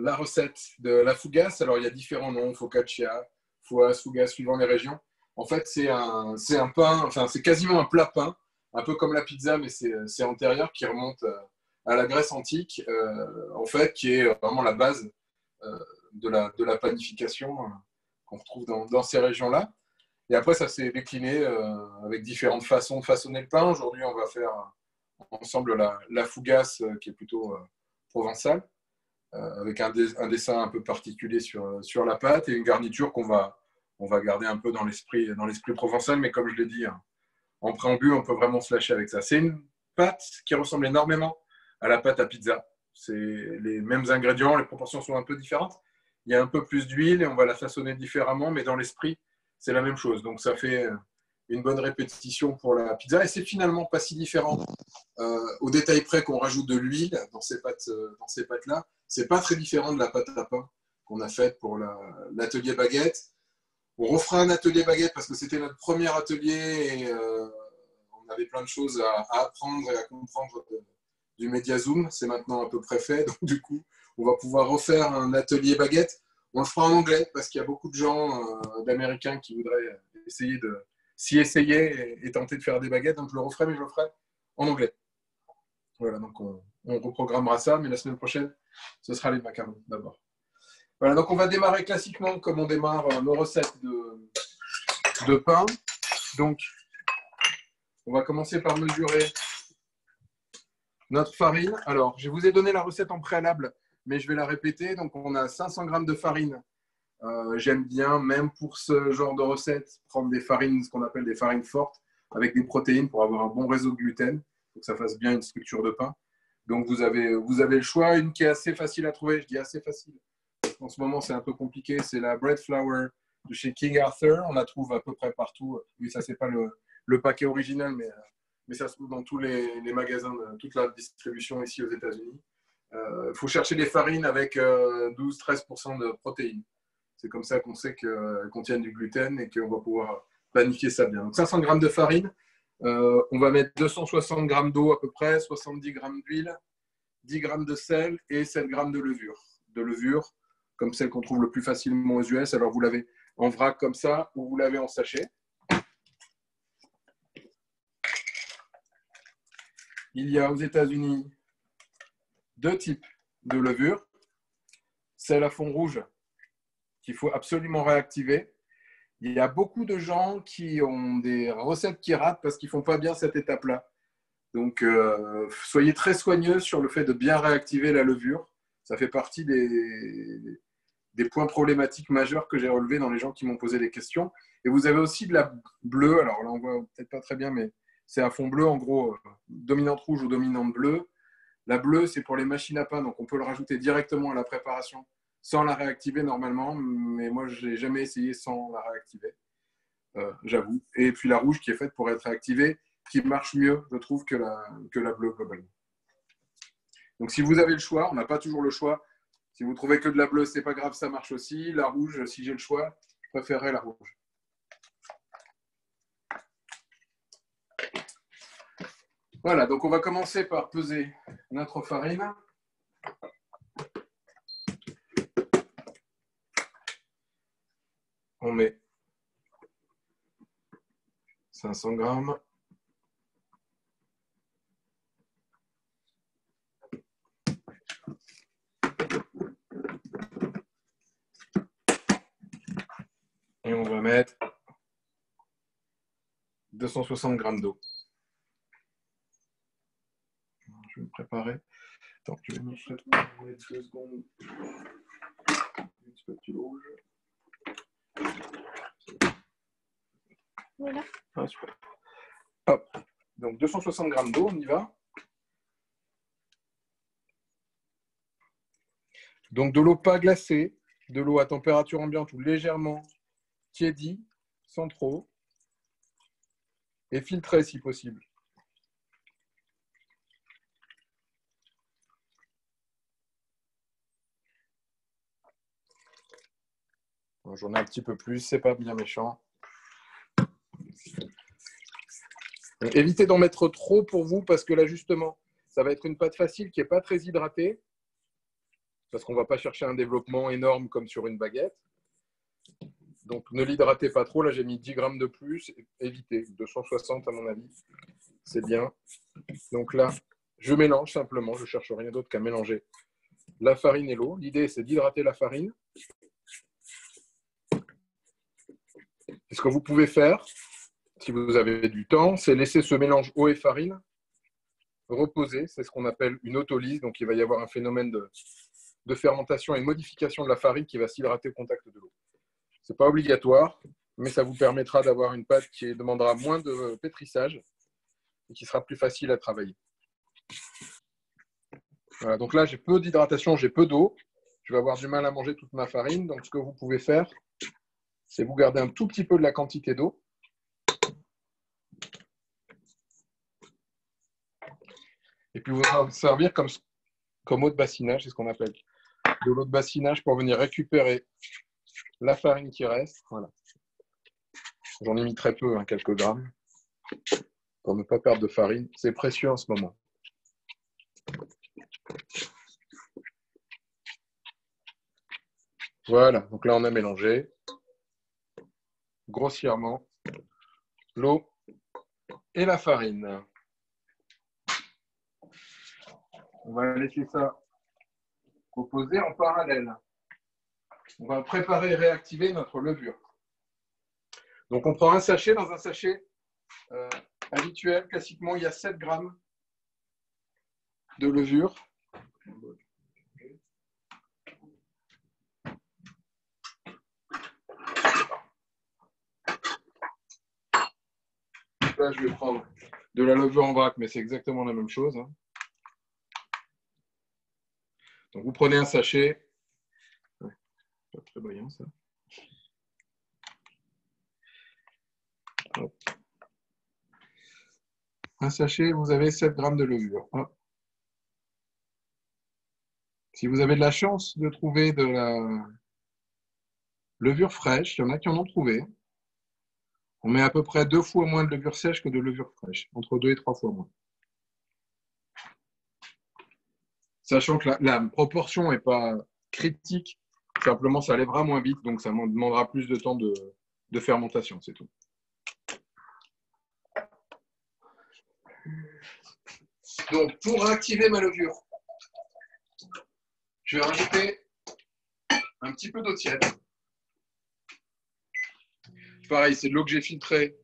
la recette de la fougasse. Alors, il y a différents noms, focaccia, fougasse, fougasse, suivant les régions. En fait, c'est un pain, enfin, c'est quasiment un plat pain, un peu comme la pizza, mais c'est antérieur, qui remonte à la Grèce antique, en fait, qui est vraiment la base de la panification qu'on retrouve dans ces régions-là. Et après, ça s'est décliné avec différentes façons de façonner le pain. Aujourd'hui, on va faire ensemble la fougasse, qui est plutôt provençale, avec un dessin un peu particulier sur la pâte et une garniture on va garder un peu dans l'esprit provençal. Mais comme je l'ai dit, hein, en préambule, on peut vraiment se lâcher avec ça. C'est une pâte qui ressemble énormément à la pâte à pizza. C'est les mêmes ingrédients, les proportions sont un peu différentes. Il y a un peu plus d'huile et on va la façonner différemment, mais dans l'esprit, c'est la même chose. Donc, ça fait une bonne répétition pour la pizza. Et c'est finalement pas si différent au détail près qu'on rajoute de l'huile dans ces pâtes-là. C'est pas très différent de la pâte à pain qu'on a faite pour l'atelier baguette. On refera un atelier baguette parce que c'était notre premier atelier et on avait plein de choses à apprendre et à comprendre du Média Zoom. C'est maintenant à peu près fait. Donc, du coup, on va pouvoir refaire un atelier baguette. On le fera en anglais parce qu'il y a beaucoup de gens d'Américains qui voudraient s'y essayer et tenter de faire des baguettes. Donc, je le referai, mais je le ferai en anglais. Voilà, donc on reprogrammera ça, mais la semaine prochaine, ce sera les macarons d'abord. Voilà, donc on va démarrer classiquement comme on démarre nos recettes de pain. Donc, on va commencer par mesurer notre farine. Alors, je vous ai donné la recette en préalable, mais je vais la répéter. Donc, on a 500 g de farine. J'aime bien, même pour ce genre de recette, prendre des farines, ce qu'on appelle des farines fortes, avec des protéines pour avoir un bon réseau de gluten, pour que ça fasse bien une structure de pain. Donc, vous avez le choix. Une qui est assez facile à trouver, je dis assez facile. En ce moment, c'est un peu compliqué. C'est la bread flour de chez King Arthur. On la trouve à peu près partout. Oui, ça, c'est pas le paquet original, mais ça se trouve dans tous les magasins, toute la distribution ici aux États-Unis. Il faut chercher des farines avec 12-13% de protéines. C'est comme ça qu'on sait qu'elles contiennent du gluten et qu'on va pouvoir planifier ça bien. Donc 500 g de farine, on va mettre 260 g d'eau à peu près, 70 g d'huile, 10 g de sel et 7 g de levure. De levure, comme celle qu'on trouve le plus facilement aux US. Alors vous l'avez en vrac comme ça ou vous l'avez en sachet. Il y a aux États-Unis deux types de levure. Celle à fond rouge qu'il faut absolument réactiver. Il y a beaucoup de gens qui ont des recettes qui ratent parce qu'ils ne font pas bien cette étape-là. Donc, soyez très soigneux sur le fait de bien réactiver la levure. Ça fait partie des points problématiques majeurs que j'ai relevés dans les gens qui m'ont posé des questions. Et vous avez aussi de la bleue. Alors là, on voit peut-être pas très bien, mais c'est à fond bleu, en gros, dominante rouge ou dominante bleue. La bleue, c'est pour les machines à pain, donc on peut le rajouter directement à la préparation sans la réactiver normalement, mais moi, je n'ai jamais essayé sans la réactiver, j'avoue. Et puis la rouge qui est faite pour être réactivée, qui marche mieux, je trouve, que la bleue globalement. Donc si vous avez le choix, on n'a pas toujours le choix. Si vous trouvez que de la bleue, ce n'est pas grave, ça marche aussi. La rouge, si j'ai le choix, je préférerais la rouge. Voilà, donc on va commencer par peser notre farine. On met 500 grammes. Et on va mettre 260 grammes d'eau. Je vais me préparer. Attends, je vais mettre 2 secondes. Une spatule rouge. Voilà. Ah, super. Hop. Donc 260 grammes d'eau, on y va. Donc de l'eau pas glacée, de l'eau à température ambiante ou légèrement tiédie, sans trop, et filtrée si possible. J'en ai un petit peu plus, c'est pas bien méchant. Évitez d'en mettre trop pour vous parce que là justement, ça va être une pâte facile qui n'est pas très hydratée. parce qu'on ne va pas chercher un développement énorme comme sur une baguette. Donc, ne l'hydratez pas trop. Là, j'ai mis 10 grammes de plus. Évitez. 260 à mon avis. C'est bien. Donc là, je mélange simplement. Je ne cherche rien d'autre qu'à mélanger la farine et l'eau. L'idée, c'est d'hydrater la farine. Et ce que vous pouvez faire, si vous avez du temps, c'est laisser ce mélange eau et farine reposer. C'est ce qu'on appelle une autolyse. Donc, il va y avoir un phénomène de fermentation et de modification de la farine qui va s'hydrater au contact de l'eau. Ce n'est pas obligatoire, mais ça vous permettra d'avoir une pâte qui demandera moins de pétrissage et qui sera plus facile à travailler. Voilà, donc là, j'ai peu d'hydratation, j'ai peu d'eau. Je vais avoir du mal à manger toute ma farine. Donc, ce que vous pouvez faire, c'est vous garder un tout petit peu de la quantité d'eau. Et puis, vous allez servir comme eau de bassinage, c'est ce qu'on appelle de l'eau de bassinage pour venir récupérer la farine qui reste. Voilà. J'en ai mis très peu, hein, quelques grammes, pour ne pas perdre de farine. C'est précieux en ce moment. Voilà, donc là, on a mélangé grossièrement l'eau et la farine. On va laisser ça reposer en parallèle. On va préparer et réactiver notre levure. Donc, on prend un sachet. Dans un sachet habituel, classiquement, il y a 7 grammes de levure. Là, je vais prendre de la levure en vrac, mais c'est exactement la même chose. Hein. Donc, vous prenez un sachet. Ouais, pas très brillant, ça. Hop. Un sachet, vous avez 7 grammes de levure. Hop. Si vous avez de la chance de trouver de la levure fraîche, il y en a qui en ont trouvé. On met à peu près 2 fois moins de levure sèche que de levure fraîche, entre 2 et 3 fois moins. Sachant que la proportion n'est pas critique, simplement ça lèvera moins vite, donc ça demandera plus de temps de fermentation, c'est tout. Donc, pour activer ma levure, je vais rajouter un petit peu d'eau tiède. Pareil, c'est de l'eau que j'ai filtrée,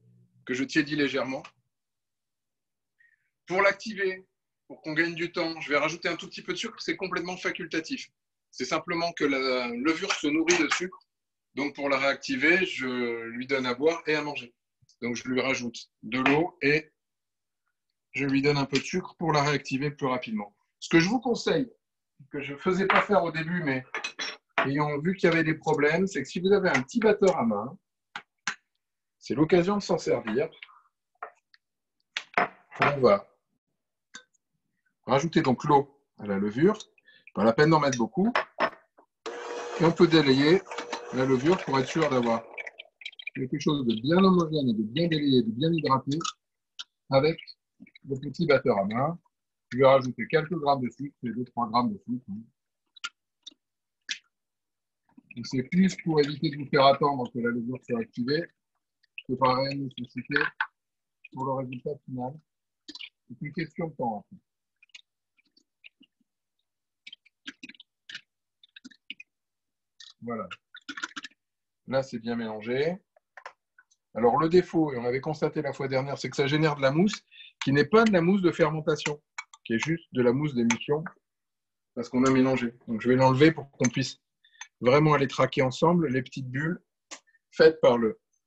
que je tiédis légèrement. Pour l'activer, pour qu'on gagne du temps, je vais rajouter un tout petit peu de sucre. C'est complètement facultatif. C'est simplement que la levure se nourrit de sucre. Donc, pour la réactiver, je lui donne à boire et à manger. Donc, je lui rajoute de l'eau et je lui donne un peu de sucre pour la réactiver plus rapidement. Ce que je vous conseille, que je ne faisais pas faire au début, mais ayant vu qu'il y avait des problèmes, c'est que si vous avez un petit batteur à main, c'est l'occasion de s'en servir. On va rajouter donc l'eau à la levure. Pas la peine d'en mettre beaucoup. Et on peut délayer la levure pour être sûr d'avoir quelque chose de bien homogène et de bien délayé, de bien hydraté avec le petit batteur à main. Je vais rajouter quelques grammes de sucre, c'est 2-3 grammes de sucre. C'est plus pour éviter de vous faire attendre que la levure soit activée que par réelle nécessité pour le résultat final. C'est une question de temps. Voilà. Là, c'est bien mélangé. Alors, le défaut, et on avait constaté la fois dernière, c'est que ça génère de la mousse qui n'est pas de la mousse de fermentation, qui est juste de la mousse d'émulsion parce qu'on a mélangé. Donc, je vais l'enlever pour qu'on puisse vraiment aller traquer ensemble les petites bulles faites par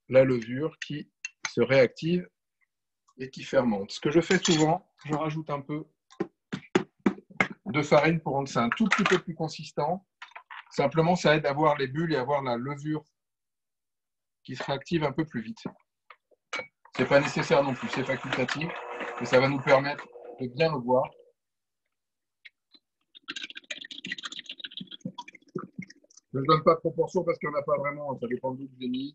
la levure qui se réactive et qui fermente. Ce que je fais souvent, je rajoute un peu de farine pour rendre ça un tout petit peu plus consistant. Simplement, ça aide à voir les bulles et à voir la levure qui se réactive un peu plus vite. Ce n'est pas nécessaire non plus, c'est facultatif, mais ça va nous permettre de bien le voir. Je ne donne pas de proportion parce qu'il n'y en a pas vraiment, ça dépend d'où j'ai mis.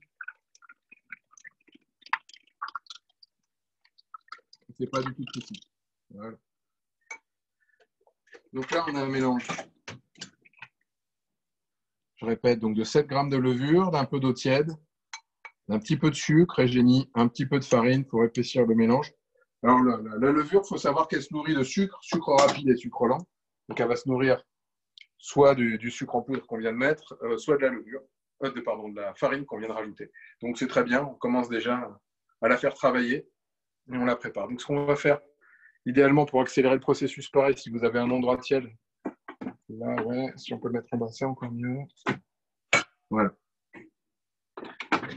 C'est pas du tout précis. Voilà. Donc là, on a un mélange Je répète, donc de 7 grammes de levure, d'un peu d'eau tiède, d'un petit peu de sucre et j'ai mis un petit peu de farine pour épaissir le mélange. Alors, la levure, il faut savoir qu'elle se nourrit de sucre, sucre rapide et sucre lent. Donc, elle va se nourrir soit du sucre en poudre qu'on vient de mettre, soit de la levure, de la farine qu'on vient de rajouter. Donc, c'est très bien. On commence déjà à la faire travailler et on la prépare. Donc, ce qu'on va faire, idéalement, pour accélérer le processus, pareil, si vous avez un endroit tiède, là, ouais, si on peut le mettre en bas, c'est encore mieux. Voilà.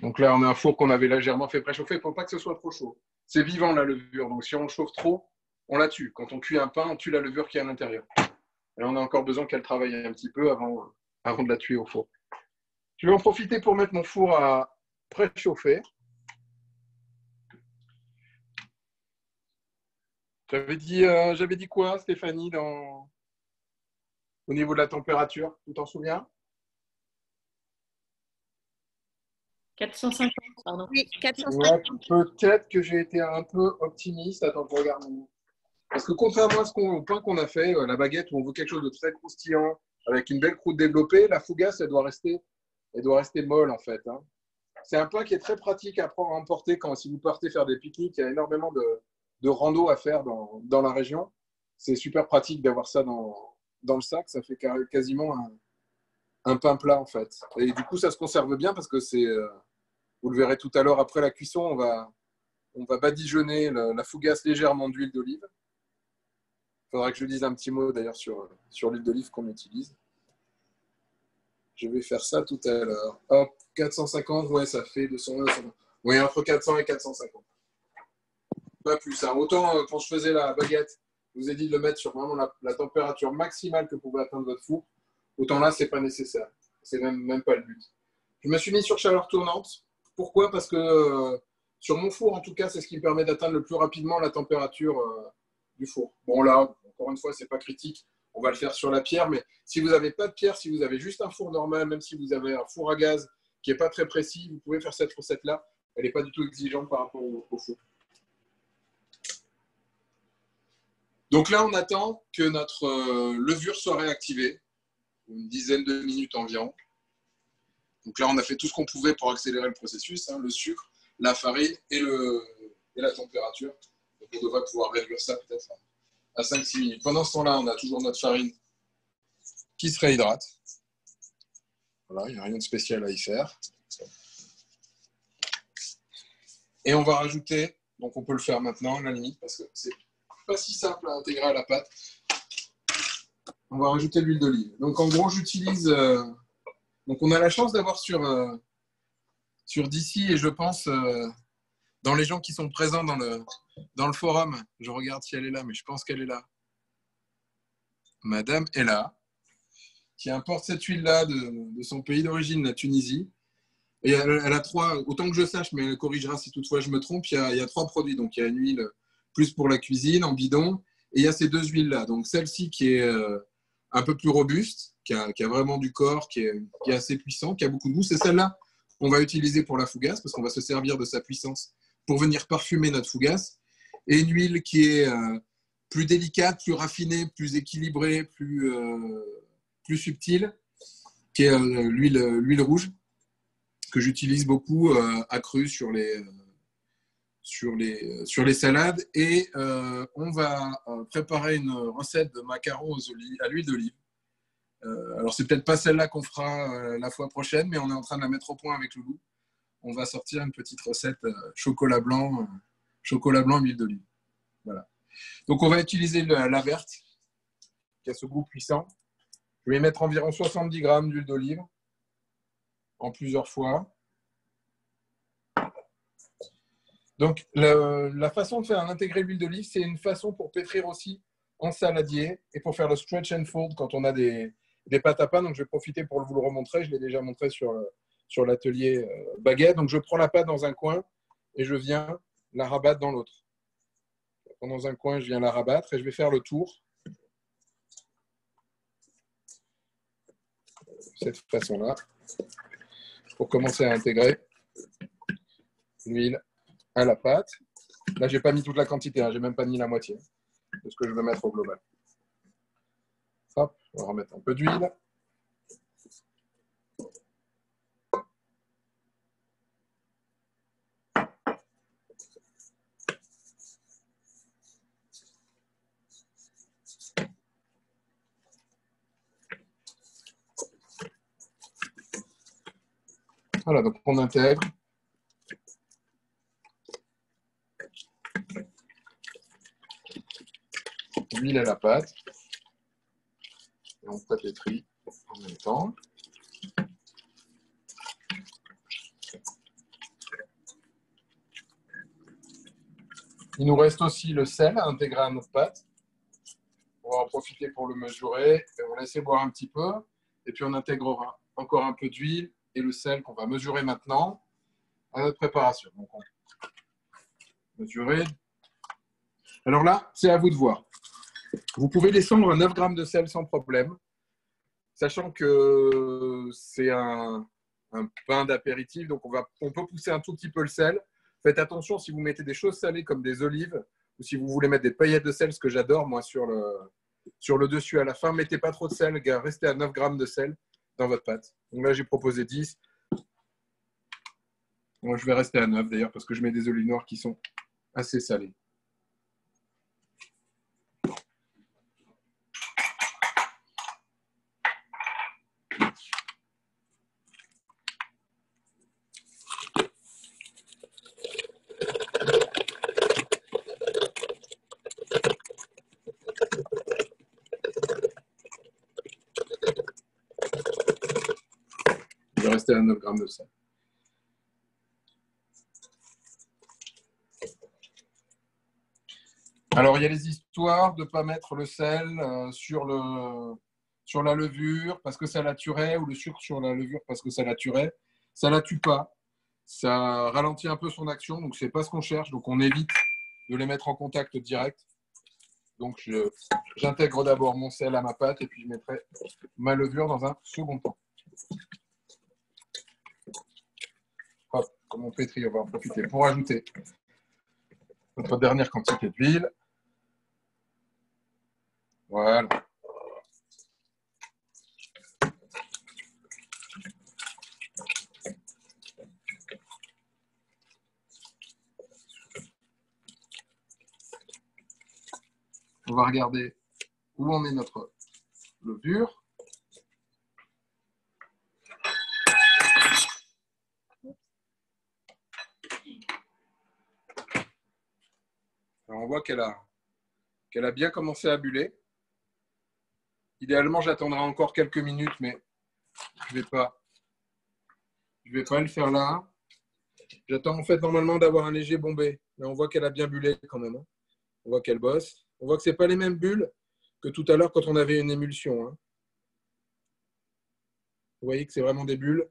Donc là, on a un four qu'on avait légèrement fait préchauffer. Il ne faut pas que ce soit trop chaud. C'est vivant, la levure. Donc, si on chauffe trop, on la tue. Quand on cuit un pain, on tue la levure qui est à l'intérieur. Et on a encore besoin qu'elle travaille un petit peu avant de la tuer au four. Je vais en profiter pour mettre mon four à préchauffer. J'avais dit quoi, Stéphanie, au niveau de la température? Tu t'en souviens? 450, pardon. Oui, 450. Ouais, peut-être que j'ai été un peu optimiste. Attends, je regarde. Parce que contrairement au pain qu'on a fait, la baguette où on veut quelque chose de très croustillant, avec une belle croûte développée, la fougasse, elle doit rester molle en fait. Hein. C'est un pain qui est très pratique à emporter si vous partez faire des pique-niques. Il y a énormément de rando à faire dans la région. C'est super pratique d'avoir ça dans le sac. Ça fait quasiment un pain plat en fait. Et du coup, ça se conserve bien parce que vous le verrez tout à l'heure après la cuisson, on va badigeonner la fougasse légèrement d'huile d'olive. Il faudra que je dise un petit mot d'ailleurs sur l'huile d'olive qu'on utilise. Je vais faire ça tout à l'heure. Hop, 450, ouais, ça fait 200. Oui, entre 400 et 450. Pas plus. Hein. Autant quand je faisais la baguette, je vous ai dit de le mettre sur vraiment la température maximale que pouvait atteindre votre four. Autant là, ce n'est pas nécessaire. C'est même pas le but. Je me suis mis sur chaleur tournante. Pourquoi? Parce que sur mon four, en tout cas, c'est ce qui me permet d'atteindre le plus rapidement la température du four. Bon, là, encore une fois, ce n'est pas critique. On va le faire sur la pierre, mais si vous n'avez pas de pierre, si vous avez juste un four normal, même si vous avez un four à gaz qui n'est pas très précis, vous pouvez faire cette recette-là. Elle n'est pas du tout exigeante par rapport au four. Donc là, on attend que notre levure soit réactivée, une dizaine de minutes environ. Donc là, on a fait tout ce qu'on pouvait pour accélérer le processus, hein, le sucre, la farine et la température. Donc on devrait pouvoir réduire ça peut-être à 5-6 minutes. Pendant ce temps-là, on a toujours notre farine qui se réhydrate. Voilà, il n'y a rien de spécial à y faire. Et on va rajouter, donc on peut le faire maintenant, à la limite, parce que c'est pas si simple à intégrer à la pâte. On va rajouter l'huile d'olive. Donc en gros, j'utilise... donc on a la chance d'avoir sur d'ici, et je pense, dans les gens qui sont présents dans le forum, je regarde si elle est là, mais je pense qu'elle est là. Madame est là, qui importe cette huile-là de son pays d'origine, la Tunisie. Et elle a 3, autant que je sache, mais elle corrigera si toutefois je me trompe, il y a 3 produits. Donc il y a une huile plus pour la cuisine, en bidon, et il y a ces 2 huiles-là. Donc celle-ci qui est un peu plus robuste, qui a vraiment du corps, qui est assez puissant, qui a beaucoup de goût, c'est celle-là qu'on va utiliser pour la fougasse, parce qu'on va se servir de sa puissance pour venir parfumer notre fougasse. Et une huile qui est plus délicate, plus raffinée, plus équilibrée, plus subtile, qui est l'huile rouge, que j'utilise beaucoup accrue sur les salades. Et on va préparer une recette de macarons à l'huile d'olive. Alors, c'est peut-être pas celle-là qu'on fera la fois prochaine, mais on est en train de la mettre au point avec Loulou. On va sortir une petite recette chocolat blanc, huile d'olive. Voilà. Donc, on va utiliser la verte, qui a ce goût puissant. Je vais mettre environ 70 grammes d'huile d'olive en plusieurs fois. Donc, la façon de faire intégrer l'huile d'olive, c'est une façon pour pétrir aussi en saladier et pour faire le stretch and fold quand on a des pâtes à pain. Donc, je vais profiter pour vous le remontrer. Je l'ai déjà montré sur l'atelier baguette. Donc, je prends la pâte dans un coin et je viens la rabattre dans l'autre. Dans un coin, je viens la rabattre et je vais faire le tour. De cette façon-là, pour commencer à intégrer l'huile à la pâte. Là, je n'ai pas mis toute la quantité, hein. Je n'ai même pas mis la moitié de ce que je veux mettre au global. Hop, on va remettre un peu d'huile. Voilà, donc on intègre. L'huile et la pâte. Et on tapétrit en même temps. Il nous reste aussi le sel à intégrer à notre pâte. On va en profiter pour le mesurer. On va laisser boire un petit peu. Et puis on intégrera encore un peu d'huile et le sel qu'on va mesurer maintenant à notre préparation. Donc on va mesurer. Alors là, c'est à vous de voir. Vous pouvez descendre à 9 grammes de sel sans problème, sachant que c'est un pain d'apéritif, donc on peut pousser un tout petit peu le sel. Faites attention si vous mettez des choses salées comme des olives ou si vous voulez mettre des paillettes de sel, ce que j'adore moi sur le dessus à la fin. Mettez pas trop de sel, restez à 9 grammes de sel dans votre pâte. Donc là, j'ai proposé 10. Moi, je vais rester à 9 d'ailleurs parce que je mets des olives noires qui sont assez salées. Je vais rester à 9 grammes de sel. Alors, il y a les histoires de ne pas mettre le sel sur la levure parce que ça la tuerait ou le sucre sur la levure parce que ça la tuerait. Ça ne la tue pas. Ça ralentit un peu son action, donc ce n'est pas ce qu'on cherche. Donc, on évite de les mettre en contact direct. Donc, j'intègre d'abord mon sel à ma pâte et puis je mettrai ma levure dans un second temps. Hop, comme on pétrit, on va en profiter pour ajouter notre dernière quantité d'huile. Voilà. On va regarder où en est notre levure. Alors on voit qu'elle a bien commencé à buller. Idéalement, j'attendrai encore quelques minutes, mais je vais pas le faire là. J'attends en fait normalement d'avoir un léger bombé. Mais on voit qu'elle a bien bullé quand même. Hein. On voit qu'elle bosse. On voit que ce n'est pas les mêmes bulles que tout à l'heure quand on avait une émulsion. Hein. Vous voyez que c'est vraiment des bulles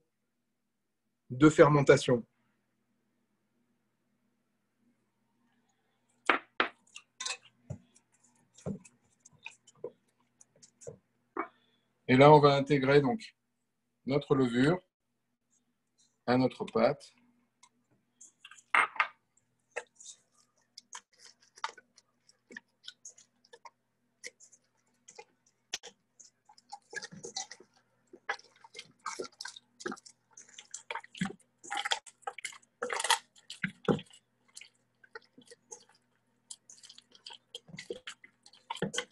de fermentation. Et là, on va intégrer donc notre levure à notre pâte.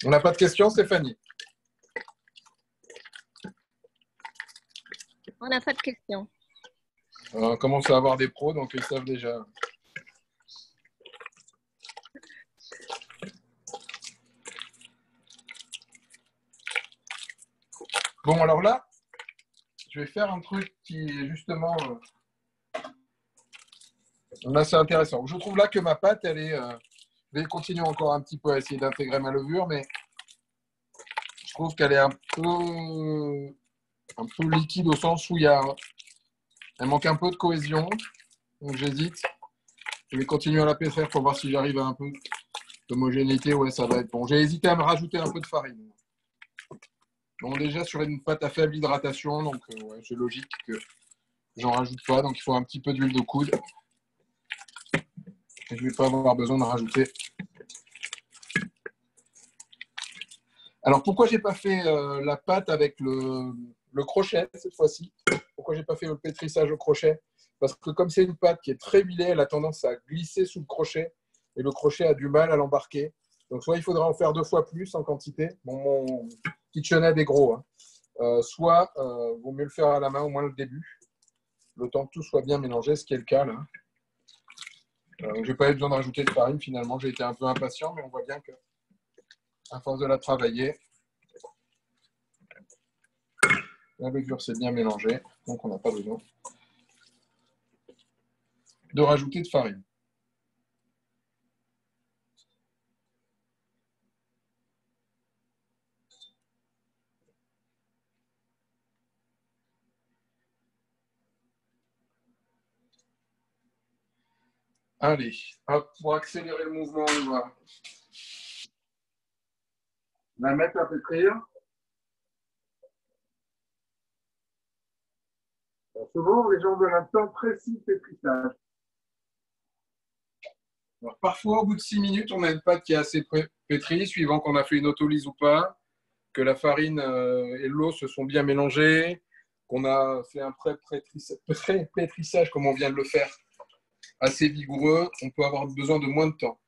On n'a pas de questions, Stéphanie? On n'a pas de questions. On commence à avoir des pros, donc ils savent déjà. Bon, alors là, je vais faire un truc qui est justement assez intéressant. Je trouve là que ma pâte, elle est... je vais continuer encore un petit peu à essayer d'intégrer ma levure, mais je trouve qu'elle est un peu liquide au sens où elle manque un peu de cohésion. Donc j'hésite. Je vais continuer à la pétrir pour voir si j'arrive à un peu d'homogénéité. Ouais, ça va être bon. J'ai hésité à me rajouter un peu de farine. Bon, déjà sur une pâte à faible hydratation, donc ouais, c'est logique que j'en rajoute pas. Donc il faut un petit peu d'huile de coude. Et je ne vais pas avoir besoin de rajouter. Alors pourquoi j'ai pas fait la pâte avec le crochet cette fois-ci? Pourquoi j'ai pas fait le pétrissage au crochet? Parce que comme c'est une pâte qui est très huilée, elle a tendance à glisser sous le crochet et le crochet a du mal à l'embarquer. Donc soit il faudra en faire 2 fois plus en quantité. Bon, mon KitchenAid est gros. Hein. Soit vaut mieux le faire à la main, au moins le début. le temps que tout soit bien mélangé, ce qui est le cas là. Je n'ai pas eu besoin de rajouter de farine finalement, j'ai été un peu impatient, mais on voit bien que à force de la travailler, la levure s'est bien mélangée, donc on n'a pas besoin de rajouter de farine. Allez, hop, pour accélérer le mouvement, on va la mettre à pétrir. Alors, souvent, les gens donnent un temps précis de pétrissage. Alors, parfois, au bout de 6 minutes, on a une pâte qui est assez pétrie, suivant qu'on a fait une autolyse ou pas, que la farine et l'eau se sont bien mélangées, qu'on a fait un pré-pétrissage, comme on vient de le faire, assez vigoureux, on peut avoir besoin de moins de temps.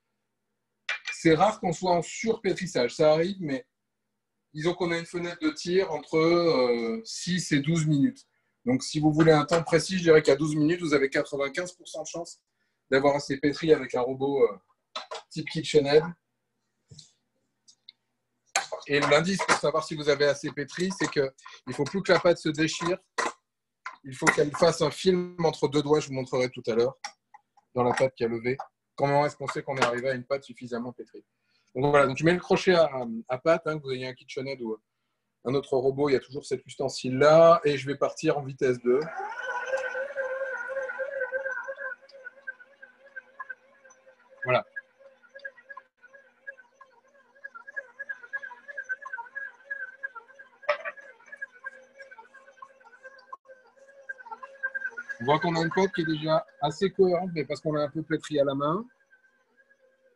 C'est rare qu'on soit en surpétrissage, ça arrive, mais disons qu'on a une fenêtre de tir entre 6 et 12 minutes. Donc, si vous voulez un temps précis, je dirais qu'à 12 minutes, vous avez 95% de chance d'avoir assez pétri avec un robot type KitchenAid. Et l'indice pour savoir si vous avez assez pétri, c'est qu'il ne faut plus que la pâte se déchire. Il faut qu'elle fasse un film entre deux doigts, je vous montrerai tout à l'heure, dans la pâte qui a levé. Comment est-ce qu'on sait qu'on est arrivé à une pâte suffisamment pétrie? Donc voilà, donc je mets le crochet à pâte, hein, que vous ayez un KitchenAid ou un autre robot, il y a toujours cet ustensile-là, et je vais partir en vitesse 2. Voilà. On voit qu'on a une pâte qui est déjà assez cohérente, mais parce qu'on l'a un peu pétrie à la main.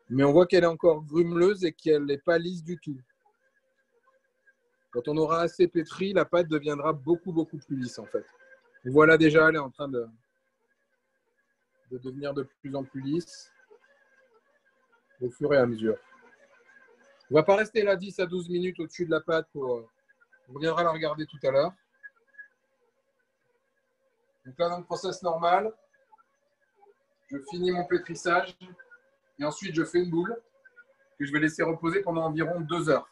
Mais on voit qu'elle est encore grumeleuse et qu'elle n'est pas lisse du tout. Quand on aura assez pétri, la pâte deviendra beaucoup plus lisse en fait. On voit là déjà, elle est en train de devenir de plus en plus lisse au fur et à mesure. On ne va pas rester là 10 à 12 minutes au-dessus de la pâte. On reviendra la regarder tout à l'heure. Donc là, dans le process normal, je finis mon pétrissage et ensuite je fais une boule que je vais laisser reposer pendant environ 2 heures.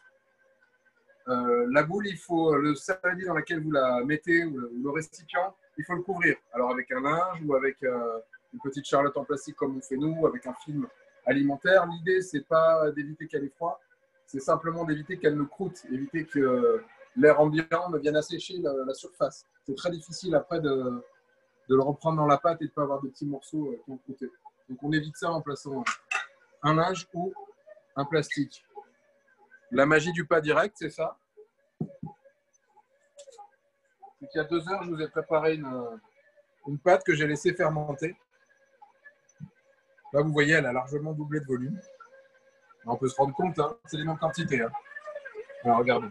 La boule, il faut le saladier dans lequel vous la mettez ou le récipient, il faut le couvrir. Alors avec un linge ou avec une petite charlotte en plastique comme on fait nous, avec un film alimentaire. L'idée, c'est pas d'éviter qu'elle ait froid, c'est simplement d'éviter qu'elle ne croûte, éviter que l'air ambiant ne vienne assécher la surface. C'est très difficile après de le reprendre dans la pâte et de ne pas avoir de petits morceaux qui ont croûté. Donc on évite ça en plaçant un linge ou un plastique. La magie du pas direct, c'est ça. Il y a 2 heures, je vous ai préparé une pâte que j'ai laissée fermenter. Là, vous voyez, elle a largement doublé de volume. On peut se rendre compte, hein, c'est les mêmes quantités. Hein. Alors, regardez.